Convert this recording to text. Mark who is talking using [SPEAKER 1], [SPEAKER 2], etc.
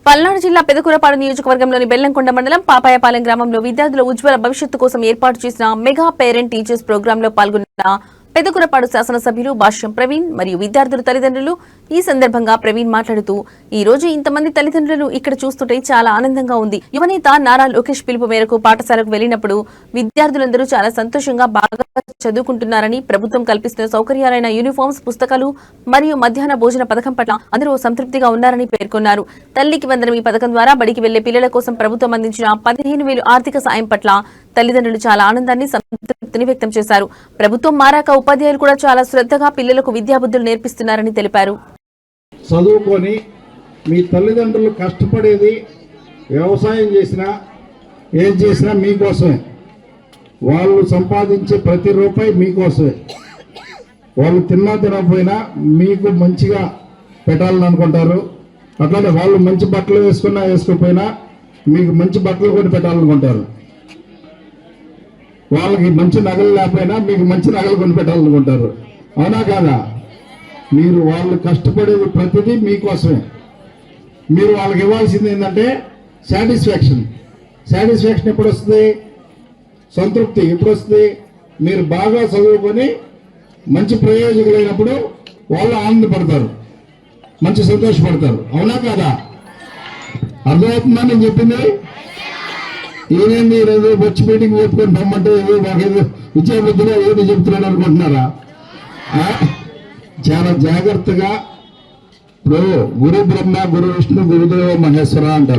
[SPEAKER 1] పల్నాడు జిల్లా పెదకూరపాడు నియోజకవర్గంలోని బెల్లంకొండ మండలం పాపాయపాలెం గ్రామంలో విద్యార్థుల ఉజ్వల భవిష్యత్తు కోసం ఏర్పాటు చేసిన మెగా పేరెంట్ టీచర్స్ ప్రోగ్రాంలో పాల్గొన్న పెదకూరపాడు శాసనసభ్యులు భాష్యం ప్రవీణ్ మరియు విద్యార్థుల తల్లిదండ్రులు. ఈ సందర్భంగా ప్రవీణ్ మాట్లాడుతూ, ఈ రోజు ఇంతమంది తల్లిదండ్రులను ఇక్కడ చూస్తుంటే చాలా ఆనందంగా ఉంది. యువనేత నారా లోకేష్ పిలుపు మేరకు పాఠశాలకు వెళ్లినప్పుడు విద్యార్థులందరూ చాలా సంతోషంగా బాగా చదువుకుంటున్నారని, ప్రభుత్వం కల్పిస్తున్న సౌకర్యాలైన యూనిఫామ్స్, పుస్తకాలు మరియు మధ్యాహ్న భోజన పథకం పట్ల అందరూ సంతృప్తిగా ఉన్నారని పేర్కొన్నారు. తల్లికి వందనం ఈ పథకం ద్వారా బడికి వెళ్లే పిల్లల కోసం ప్రభుత్వం అందించిన 15,000 ఆర్థిక సాయం పట్ల తల్లిదండ్రులు చాలా ఆనందాన్ని, సంతృప్తిని వ్యక్తం చేశారు. ప్రభుత్వం మారాక ఉపాధ్యాయులు కూడా చాలా శ్రద్ధగా పిల్లలకు విద్యాబుద్ధులు నేర్పిస్తున్నారని తెలిపారు.
[SPEAKER 2] చదువుకొని మీ తల్లిదండ్రులు కష్టపడేది వ్యవసాయం చేసినా ఏం చేసినా మీకోసమే. వాళ్ళు సంపాదించే ప్రతి రూపాయి మీకోసమే. వాళ్ళు తిన్నా తినకపోయినా మీకు మంచిగా పెట్టాలని అనుకుంటారు. అట్లానే వాళ్ళు మంచి బట్టలు వేసుకున్నా వేసుకోకపోయినా మీకు మంచి బట్టలు కొని పెట్టాలనుకుంటారు. వాళ్ళకి మంచి నగలు లేకపోయినా మీకు మంచి నగలు కొని పెట్టాలనుకుంటారు. అవునా కాదా? మీరు వాళ్ళు కష్టపడేది ప్రతిదీ మీకోసమే. మీరు వాళ్ళకి ఇవ్వాల్సింది ఏంటంటే సాటిస్ఫాక్షన్. సాటిస్ఫాక్షన్ ఎప్పుడు వస్తుంది? సంతృప్తి ఎప్పుడు వస్తుంది? మీరు బాగా చదువుకొని మంచి ప్రయోజకులైనప్పుడు వాళ్ళు ఆనందపడతారు, మంచి సంతోషపడతారు. అవునా కాదా? అర్థమవుతుందా నేను చెప్పింది? ఈయనేంది ఈరోజు వచ్చి మీటింగ్ చెప్పుకొని రమ్మంటే మాకేదో విద్యాబుద్ధిగా ఏదో చెప్తున్నాడు అనుకుంటున్నారా? చాలా జాగ్రత్తగా. ఇప్పుడు గురు బ్రహ్మ, గురు విష్ణు, గురుదేవ మహేశ్వర అంటారు.